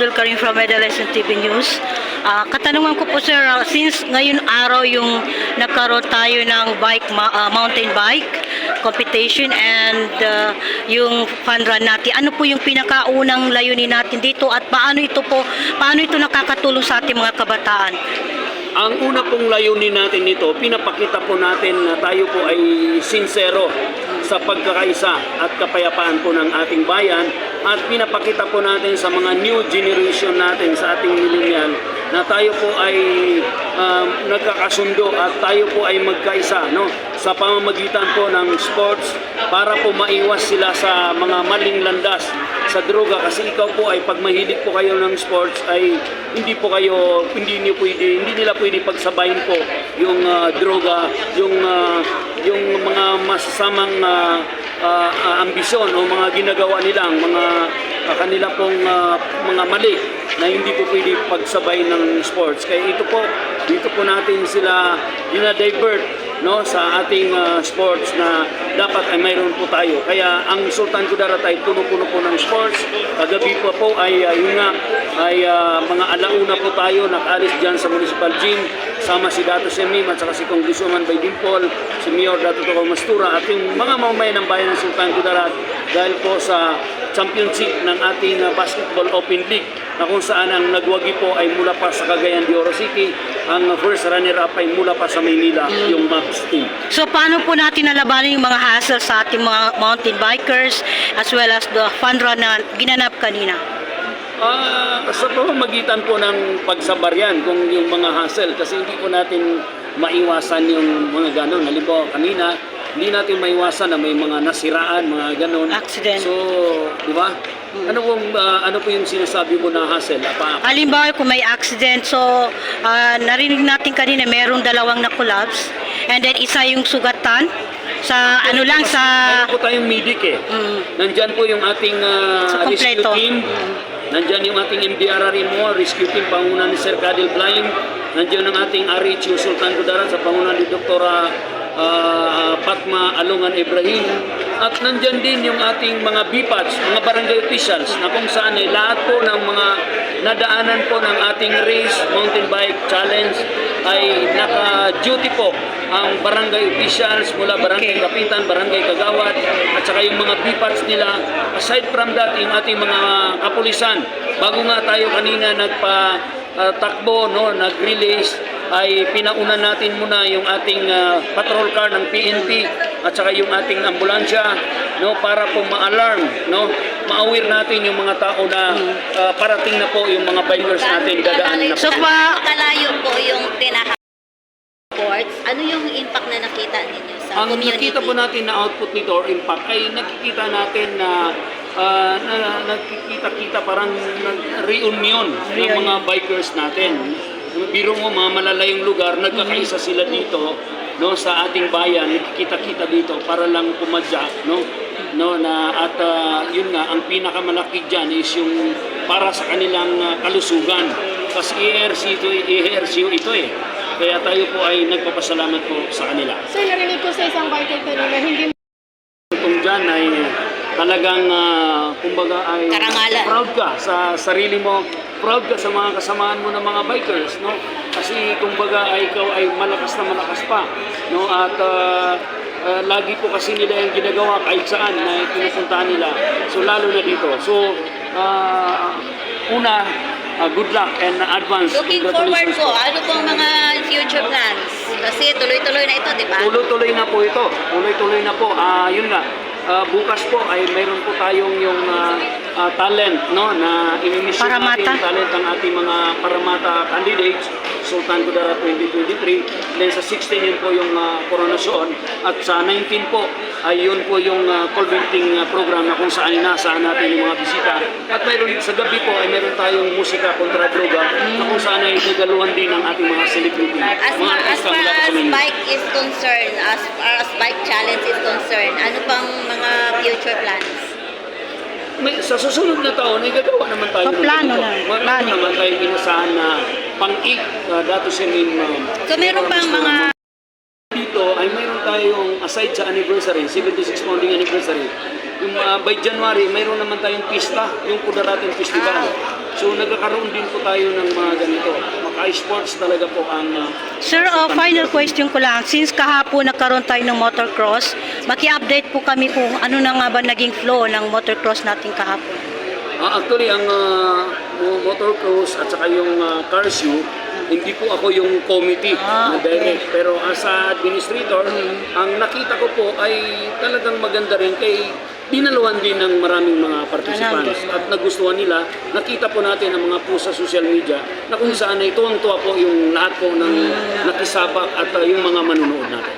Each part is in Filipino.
Abdul Karim from Medellin TV News. Katanungan ko po sir, since ngayon araw yung nagkaroon tayo ng mountain bike competition and yung fun run natin, ano po yung pinakaunang layunin natin dito at paano ito nakakatulong sa ating mga kabataan? Ang una pong layunin natin nito, pinapakita po natin na tayo po ay sincero sa pagkakaisa at kapayapaan po ng ating bayan at pinapakita po natin sa mga new generation natin sa ating millennial na tayo po ay nagkakasundo at tayo po ay magkaisa, no, sa pamamagitan po ng sports para po maiwas sila sa mga maling landas sa droga, kasi ikaw po ay pag mahilig po kayo ng sports ay hindi nila pwede pagsabayin po yung droga, yung mga masasamang ambisyon o mga ginagawa nilang mga kanila pong mga mali na hindi po pwede pagsabay ng sports. Kaya dito po natin sila dinadivert, no, sa ating sports na dapat ay mayroon po tayo. Kaya ang Sultan Kudarat ay puno-puno po ng sports. Kagabi po ay mga alauna po tayo nakaalis dyan sa municipal gym, sama si Dato Semim at saka si Congresswoman Bay Dimple, si Mayor Dato Toco Mastura at yung mga mamamayan ng bayan ng Sultan Kudarat dahil po sa championship ng ating Basketball Open League na kung saan ang nagwagi po ay mula pa sa Cagayan de Oro City, ang first runner-up ay mula pa sa Maynila, yung Maps team. So paano po natin nalabanan yung mga hassle sa ating mga mountain bikers as well as the fun run na ginanap kanina? Sa pamamagitan po ng pagsabaryan kung yung mga hassle, kasi hindi po natin maiwasan yung mga ganon. Halimbawa kanina, hindi natin maiwasan na may mga nasiraan, mga ganon. Accident. So, di ba? Ano po yung sinasabi mo na hassle? Halimbawa kung may accident, so narinig natin kanina merong dalawang na collapse and then isa yung sugatan sa Meron po tayong medic eh. Nandyan po yung ating rescue team. Nandyan yung ating MDRRMO, rescue team, pangunan ni Sir Cadel Blind. Nandyan ang ating RHU Sultan Kudarat sa pangunan ni Dr. Fatma Alungan Ibrahim. At nandyan din yung ating mga BPATs, mga barangay officials na kung saan ay lahat po ng mga nadaanan po ng ating race, mountain bike challenge ay naka-duty po ang barangay officials mula barangay kapitan, barangay kagawad at saka yung mga BPATs nila. Aside from that, yung ating mga kapulisan, bago nga tayo kanina nagpa-takbo, no, nag-release, ay pinauna natin muna yung ating patrol car ng PNP at saka yung ating ambulansya, no, para po ma-alarm, no, ma-aware natin yung mga tao na parating na po yung mga bikers natin dadaan na po. So kalayo po yung sports, ano yung impact na nakita ninyo sa Ang community? nakita po natin na output nito or impact ay nakikita natin na nagkikita-kita parang reunion ng mga bikers natin. Biro mo, mga malalayong lugar, nagkakaisa sila dito, no, sa ating bayan, nagkikita-kita dito para lang pumadya, no, at yun nga, ang pinakamalaki dyan is yung para sa kanilang kalusugan. Kasi ERCU ito eh. Kaya tayo po ay nagpapasalamat po sa kanila. Sir, narinig ko sa isang biker kanina, hindi Kung dyan ay talagang, kumbaga ay Karangalan. proud ka sa sarili mo, proud ka sa mga kasamaan mo ng mga bikers, no? Kasi kumbaga ay ikaw ay malakas na malakas pa, no? At lagi po kasi nila yung ginagawa kahit saan na pinupuntahan nila. So lalo na dito. So good luck and advance. Looking forward po, ano pong mga future plans? Kasi tuloy-tuloy na ito, di ba? Tuloy-tuloy na po ito. Tuloy-tuloy na po. Yun nga. Bukas po ay mayroon po tayong yung talent, no, na inimisyon natin talent ang ating mga Paramata candidates, Sultan Kudarat 2023. Then sa 16 yun po yung koronasyon at sa 19 po ay yun po yung culminating program na kung saan inaasahan natin yung mga bisita. At mayroon sa gabi po ay mayroon tayong musika kontra droga na kung saan ay nagaluhan din ang ating mga celebrity. As far as bike is concerned, as far as bike challenge is concerned, ano pang mga future plans? Sa susunod na taon ay gagawa naman tayo Plano naman tayo inasahan na pang-ik Dato Semim. So meron pang mga dito ay mayroon tayong aside sa anniversary, 76 founding anniversary, Yung by January, mayroon naman tayong pista, yung Kudarating Festival. So nagkakaroon din po tayo ng mga ganito. Maka-sports talaga po ang Sir, final question ko lang. Since kahapon nagkaroon tayo ng motocross, maki-update po kami kung ano na nga ba naging flow ng motocross natin kahapon. Actually, ang motocross at saka yung car show, hindi po ako yung committee na Okay. direct. Pero as a administrator, ang nakita ko po ay talagang maganda rin kay dinaluhan din ng maraming mga participants at nagustuhan nila. Nakita po natin ang mga post sa social media na kung saan ay tuwang-tuwa po yung lahat po ng nakisabak at yung mga manunood natin.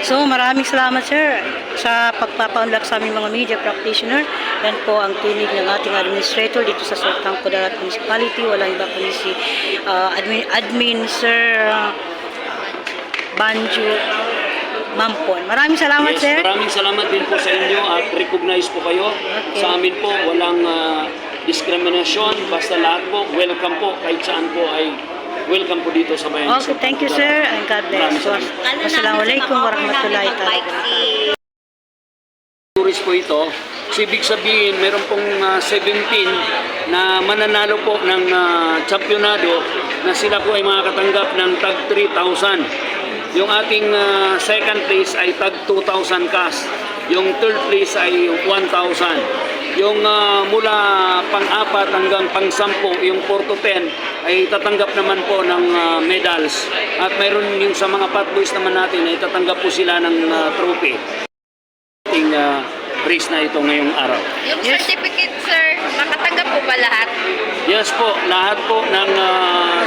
So maraming salamat sir sa pagpapaunlak sa aming mga media practitioner. Yan po ang tinig ng ating administrator dito sa Sultan Kudarat Municipality. Walang iba kundi si admin Sir Banjo Mampon. Maraming salamat Yes, sir. maraming salamat din po sa inyo at recognize po kayo. Okay. Sa amin po, walang diskriminasyon. Basta lahat po, welcome po. Kahit saan po ay welcome po dito sa bayan. Okay, thank you sir and God bless. Maraming salamat. Wassalamualaikum warahmatullahi wabarakatuh. Tourist po ito. So, ibig sabihin, meron pong 17 na mananalo po ng championado na sila po ay makakatanggap ng tag 3,000. Yung ating second place ay tag 2,000 cash. Yung third place ay 1,000. Yung mula pang-apat hanggang pang-sampo, yung 4 to 10, ay tatanggap naman po ng medals. At mayroon yung sa mga pathways naman natin ay tatanggap po sila ng trophy. Ating race na ito ngayong araw. Yung certificate, sir, makatanggap po ba lahat? Yes po, lahat po ng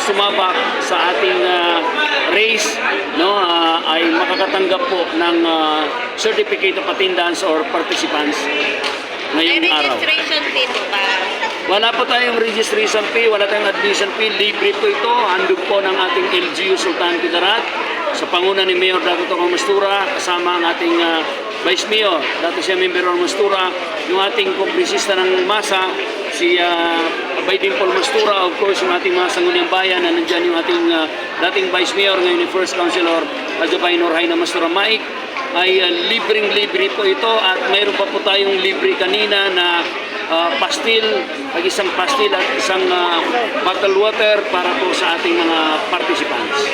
sumabak sa ating race ay makakatanggap po ng certificate of attendance or participants May ngayong araw. registration fee po ba? Wala po tayong registration fee, wala tayong admission fee, libre po ito. Handog po ng ating LGU Sultan Kudarat sa panguna ni Mayor Dato Toro Mastura, kasama ang ating Vice Mayor, dati siya member ng Mastura, yung ating kongresista ng masa, si Baydin Paul Mastura, of course, yung ating mga sangguniang bayan, na nandyan yung ating dating Vice Mayor, ngayon yung First Councilor, Ajabay Norhaina Mastura Maik, ay libreng-libre po ito at mayroon pa po tayong libre kanina na pastil, isang pastil at isang bottled water para po sa ating mga participants.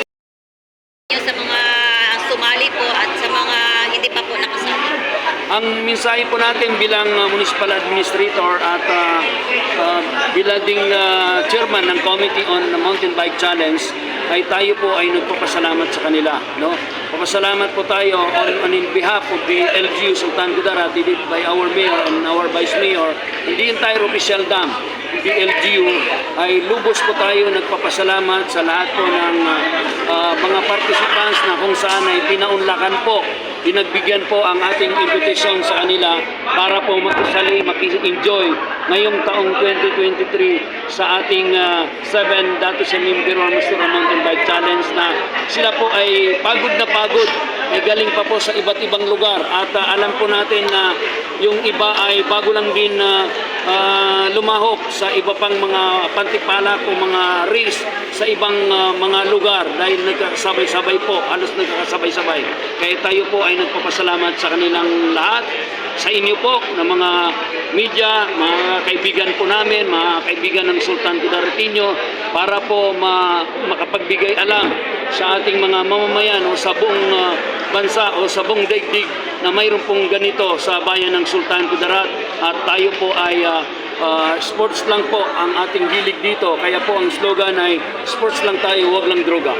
Yung sa mga sumali po at sa mga hindi pa po nakasali. Ang mensahe po natin bilang municipal administrator at bilang ding chairman ng Committee on the Mountain Bike Challenge ay tayo po ay nagpapasalamat sa kanila. No? Papasalamat po tayo on in behalf of the LGU Sultan Kudarat, led by our Mayor and our Vice Mayor, and the entire official dam. The LGU ay lubos po tayo nagpapasalamat sa lahat po ng mga participants na kung saan ay pinaunlakan po, pinagbigyan po ang ating invitation sa kanila para po makisali, maki-enjoy ngayong taong 2023 sa ating 7 Dato Semim Biruan Mastura Mountain Bike Challenge na sila po ay pagod na pagod, ay galing pa po sa iba't ibang lugar at alam po natin na yung iba ay bago lang din lumahok sa iba pang mga pantipala o mga race sa ibang mga lugar dahil nagkakasabay-sabay po, halos nagkakasabay-sabay. Kaya tayo po ay nagpapasalamat sa kanilang lahat, sa inyo po na mga media, mga kaibigan po namin, mga kaibigan ng Sultan Kudaratino para po makapagbigay alam sa ating mga mamamayan o sa buong bansa o sa buong daigdig na mayroon pong ganito sa bayan ng Sultan Kudarat at tayo po ay sports lang po ang ating hilig dito. Kaya po ang slogan ay sports lang tayo, wag lang droga.